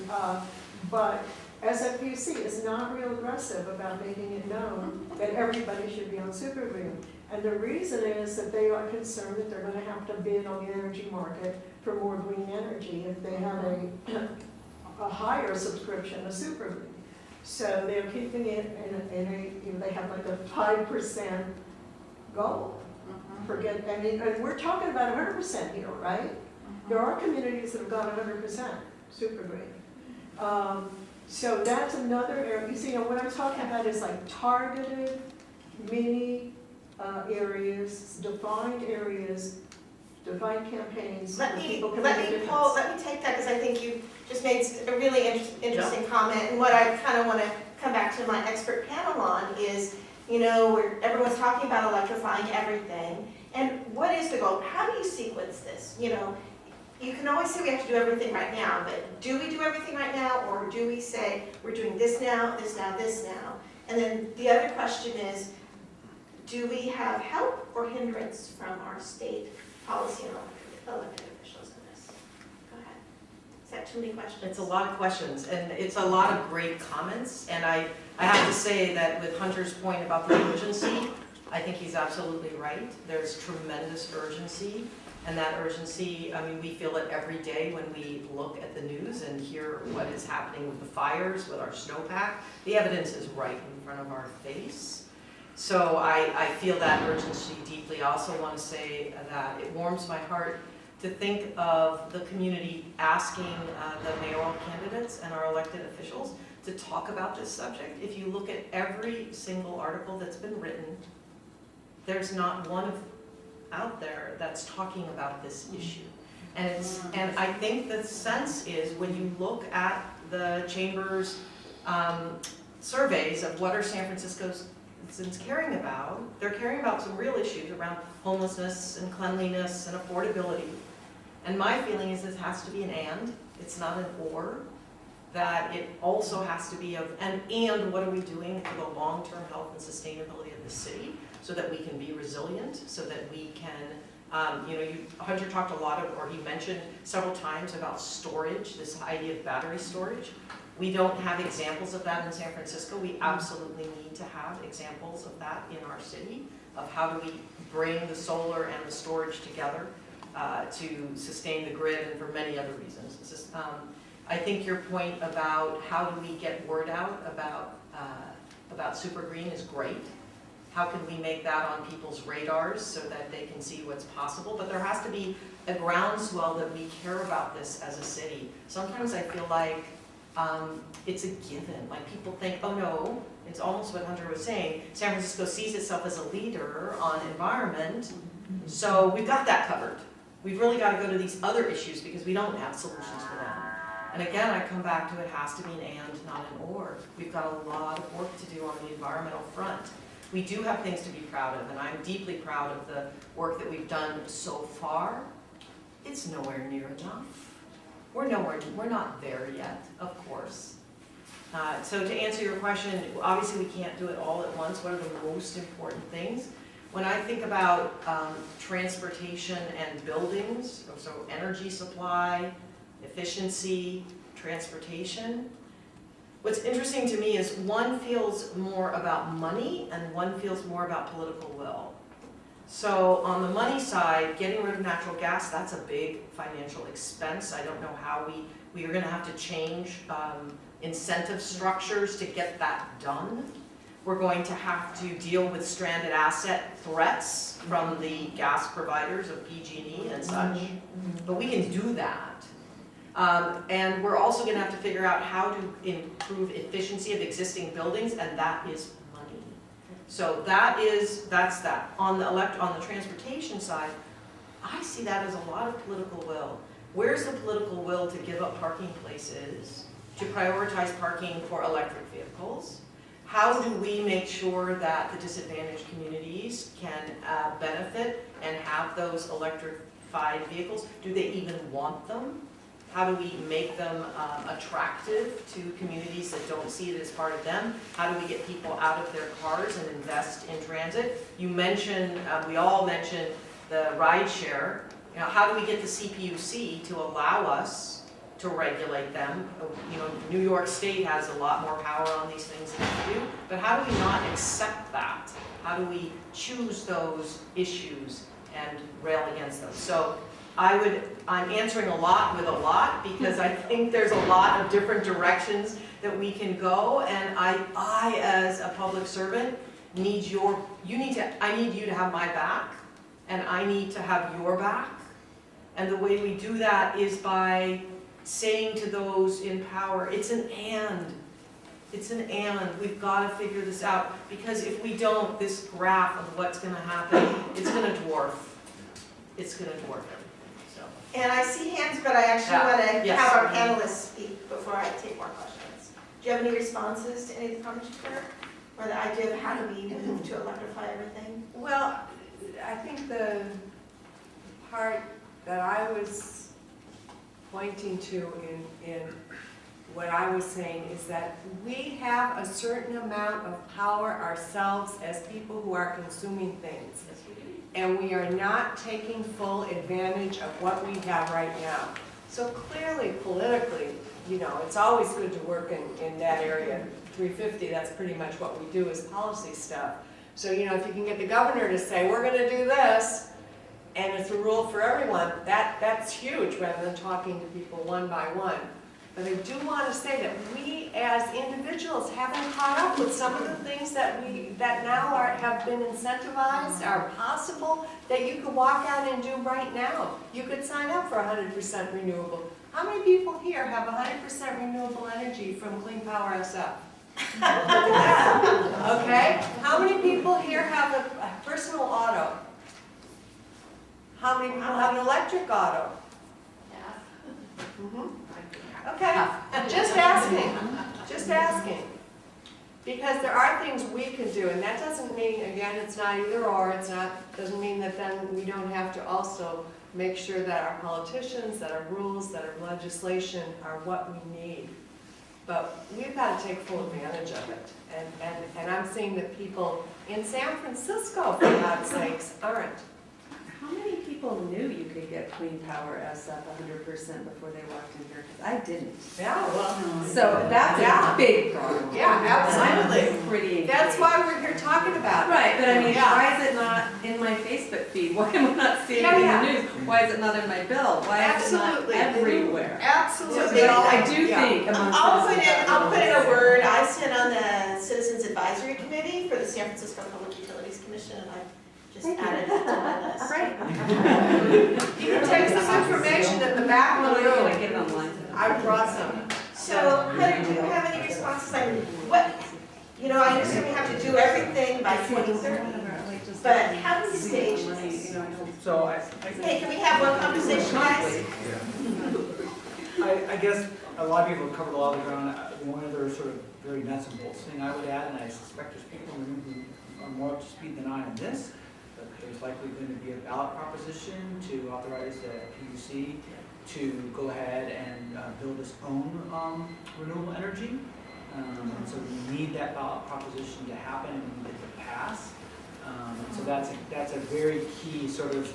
but SFPUC is not real aggressive about making it known that everybody should be on super green. And the reason is that they are concerned that they're going to have to bid on the energy market for more green energy if they have a higher subscription to super green. So they're keeping it they have like a 5% goal. And we're talking about 100% here, right? There are communities that have got 100% super green. So that's another area. You see, what I'm talking about is like targeted mini areas, defined campaigns. Let me take that because I think you just made a really interesting comment. And what I kind of want to come back to my expert panel on is, where everyone's talking about electrifying everything. And what is the goal? How do you sequence this? You can always say we have to do everything right now, but do we do everything right now, or do we say we're doing this now, this now, this now? And then the other question is, do we have help or hindrance from our state policy and elected officials in this? Go ahead. Is that too many questions? It's a lot of questions, and it's a lot of great comments, and I have to say that with Hunter's point about the urgency, I think he's absolutely right. There's tremendous urgency. And that urgency, I mean, we feel it every day when we look at the news and hear what is happening with the fires, with our snowpack. The evidence is right in front of our face. So I feel that urgency deeply. I also want to say that it warms my heart to think of the community asking the mayoral candidates and our elected officials to talk about this subject. If you look at every single article that's been written, there's not one out there that's talking about this issue. And I think the sense is when you look at the chamber's surveys of what are San Francisco's citizens caring about, they're caring about some real issues around homelessness and cleanliness and affordability. And my feeling is this has to be an and, it's not an or, that it also has to be of, and what are we doing for the long-term health and sustainability of the city so that we can be resilient, so that we can, Hunter talked a lot of, or he mentioned several times about storage, this idea of battery storage. We don't have examples of that in San Francisco. We absolutely need to have examples of that in our city, of how do we bring the solar and the storage together to sustain the grid and for many other reasons. It's just, I think your point about how do we get word out about super green is great. How can we make that on people's radars so that they can see what's possible? But there has to be a groundswell that we care about this as a city. Sometimes I feel like it's a given. Like people think, oh no, it's almost what Hunter was saying. San Francisco sees itself as a leader on environment, so we've got that covered. We've really got to go to these other issues because we don't have solutions for them. And again, I come back to it has to be an and, not an or. We've got a lot of work to do on the environmental front. We do have things to be proud of, and I'm deeply proud of the work that we've done so far. It's nowhere near enough. We're not there yet, of course. So to answer your question, obviously we can't do it all at once. What are the most important things? When I think about transportation and buildings, so energy supply, efficiency, transportation, what's interesting to me is one feels more about money and one feels more about political will. So on the money side, getting rid of natural gas, that's a big financial expense. I don't know how we are going to have to change incentive structures to get that done. We're going to have to deal with stranded asset threats from the gas providers of PG&E and such, but we can do that. And we're also going to have to figure out how to improve efficiency of existing buildings, and that is money. So that's that. On the transportation side, I see that as a lot of political will. Where's the political will to give up parking places, to prioritize parking for electric vehicles? How do we make sure that the disadvantaged communities can benefit and have those electrified vehicles? Do they even want them? How do we make them attractive to communities that don't see it as part of them? How do we get people out of their cars and invest in transit? You mentioned, we all mentioned the ride share. You know, how do we get the CPUC to allow us to regulate them? You know, New York State has a lot more power on these things than we do, but how do we not accept that? How do we choose those issues and rail against them? So I'm answering a lot with a lot because I think there's a lot of different directions that we can go, and I as a public servant need I need you to have my back, and I need to have your back. And the way we do that is by saying to those in power, it's an and. It's an and. We've got to figure this out, because if we don't, this graph of what's going to happen, it's going to dwarf. It's going to dwarf everything. So. And I see hands, but I actually want to have our panelists speak before I take more questions. Do you have any responses to any of the comments you've heard? Or the idea of how do we move to electrify everything? Well, I think the part that I was pointing to in what I was saying is that we have a certain amount of power ourselves as people who are consuming things. And we are not taking full advantage of what we have right now. So clearly, politically, you know, it's always good to work in that area. 350, that's pretty much what we do as policy stuff. So, you know, if you can get the governor to say, we're going to do this, and it's a rule for everyone, that's huge, rather than talking to people one by one. But I do want to say that we as individuals haven't caught up with some of the things that now have been incentivized, are possible, that you could walk out and do right now. You could sign up for 100% renewable. How many people here have 100% renewable energy from Clean Power SF? Look at that. Okay? How many people here have a personal auto? How many people have an electric auto? Mhm. Okay, just asking. Because there are things we can do, and that doesn't mean, again, it's not either or, doesn't mean that then we don't have to also make sure that our politicians, that our rules, that our legislation are what we need. But we've got to take full advantage of it. And I'm seeing that people in San Francisco, for God's sakes, aren't. How many people knew you could get Clean Power SF 100% before they walked in here? Because I didn't. Yeah, well, So that's a big problem. yeah, absolutely. I'm pretty That's engaged. why we're here talking about it. Right, but I mean, Yeah. why is it not in my Facebook feed? Why am I not seeing Yeah, it yeah. in the news? Why is it not in my bill? Why is it not Absolutely. everywhere? Absolutely. But I do Yeah. think among I'll put in a word. I I sit on the Citizens Advisory Committee for the San Francisco Public Utilities Commission, and I just added that to my list. Right. You can take some information at the back of the Well, room. I get it online. I brought some. So, Heather, do you have any responses? I mean, I understand we have to do everything by 2030, but how do we stage this? So Hey, can we have one conversation, guys? I guess a lot of people have covered a lot of the ground. One other sort of very nuts and bolts thing I would add, and I suspect there's people in the room who are more up to speed than I on this, but there's likely going to be a ballot proposition to authorize the PUC to go ahead and build its own renewable energy. And so we need that ballot proposition to happen and we need it to pass. So that's a very key sort of,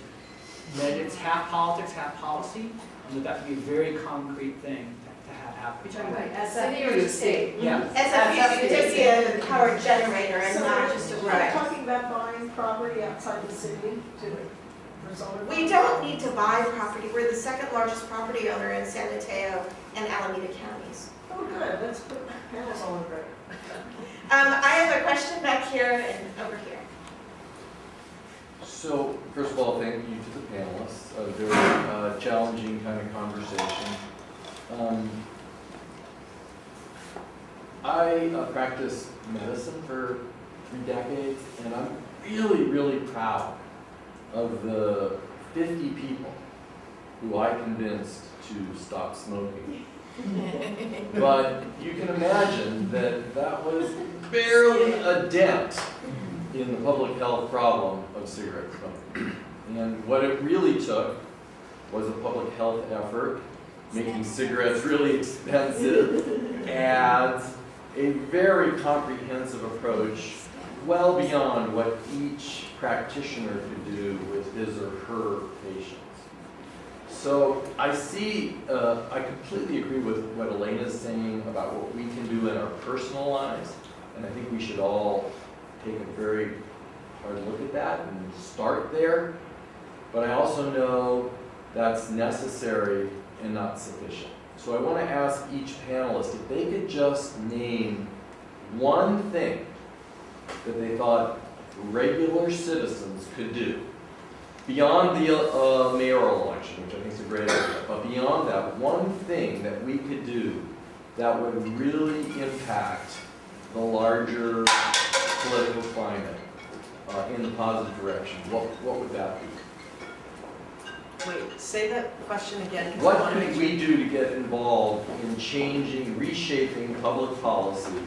that it's half politics, half policy, and that would be a very concrete thing to have happen. City or state? Yeah. SFTC, just be a power generator and not just a We're talking about buying property outside the city to resolve it. We don't need to buy property. We're the second largest property owner in San Mateo and Alameda counties. Oh, good, let's put panels all over it. I have a question back here and over here. So, first of all, thank you to the panelists. A very challenging kind of conversation. I practiced medicine for 3 decades, and I'm really, really proud of the 50 people who I convinced to stop smoking. But you can imagine that that was barely a dent in the public health problem of cigarette smoking. And what it really took was a public health effort, making cigarettes really expensive, and a very comprehensive approach, well beyond what each practitioner could do with his or her patients. So I see, I completely agree with what Elena's saying about what we can do in our personal lives, and I think we should all take a very hard look at that and start there. But I also know that's necessary and not sufficient. So I want to ask each panelist if they could just name one thing that they thought regular citizens could do beyond the mayoral election, which I think is a great idea, but beyond that, one thing that we could do that would really impact the larger political climate in the positive direction, what would that be? Wait, say that question again. 'Cause I What wanna make could sure- we do to get involved in changing, reshaping public policy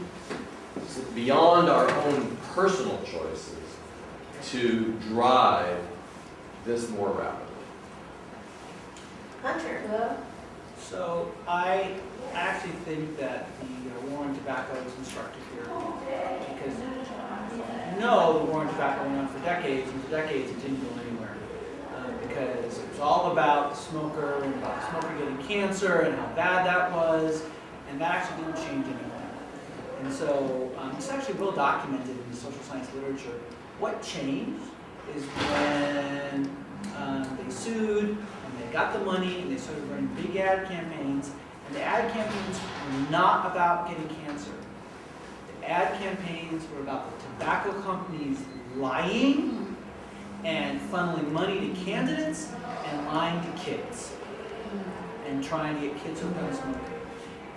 beyond our own personal choices to drive this more rapidly? Hunter? So I actually think that the war on tobacco is instructive here because no, the war on tobacco went on for decades and for decades it didn't go anywhere because it was all about the smoker and about the smoker getting cancer and how bad that was, and that actually didn't change anything. And so it's actually well documented in the social science literature. What changed is when They sued, and they got the money, and they started running big ad campaigns. And the ad campaigns were not about getting cancer. The ad campaigns were about the tobacco companies lying and funneling money to candidates and lying to kids and trying to get kids hooked on smoking.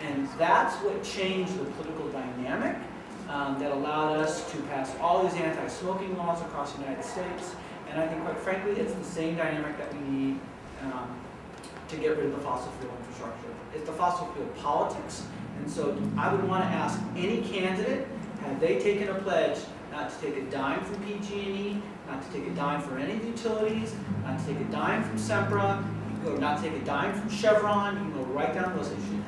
And that's what changed the political dynamic that allowed us to pass all these anti-smoking laws across the United States. And I think, quite frankly, it's the same dynamic that we need to get rid of the fossil fuel infrastructure. It's the fossil fuel politics. And so I would want to ask any candidate, have they taken a pledge not to take a dime from PG&E, not to take a dime for any of the utilities, not to take a dime from Sempra, you can go not to take a dime from Chevron, you can go right down those issues.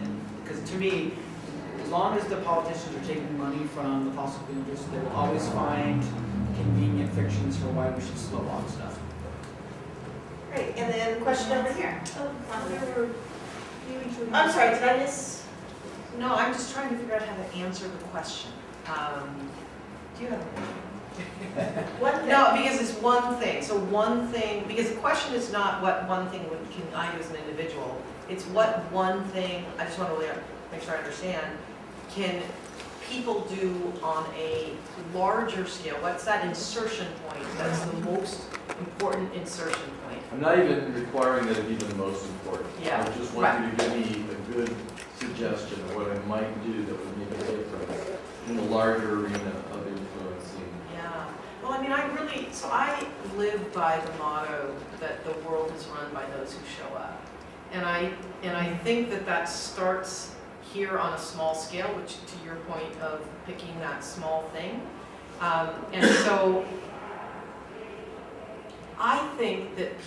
Because to me, as long as the politicians are taking money from the fossil fuel industry, they will always find convenient fictions for why we should slow walk stuff. Great, and then question over here. Oh, I'm sorry, did I miss? No, I'm just trying to figure out how to answer the question. Do you have a One thing. No, because it's one thing. So one thing, because the question is not what one thing can I do as an individual. It's what one thing, I just want to really make sure I understand, can people do on a larger scale? What's that insertion point that's the most important insertion point? I'm not even requiring that it be the most important. Yeah, I just want you to give me a good suggestion of what I might do that would make a difference in the larger arena of influencing. Yeah. Well, I mean, I live by the motto that the world is run by those who show up. And I think that starts here on a small scale, which to your point of picking that small thing. And so I think that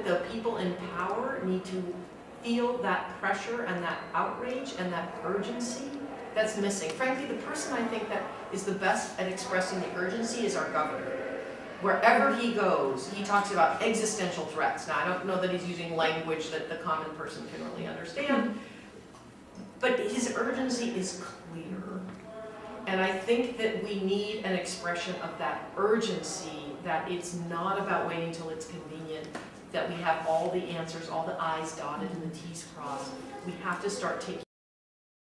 the people in power need to feel that pressure and that outrage and that urgency that's missing. Frankly, the person I think that is the best at expressing the urgency is our governor. Wherever he goes, he talks about existential threats. Now, I don't know that he's using language that the common person can really understand, but his urgency is clear. And I think that we need an expression of that urgency, that it's not about waiting till it's convenient, that we have all the answers, all the I's dotted and the T's crossed. We have to start taking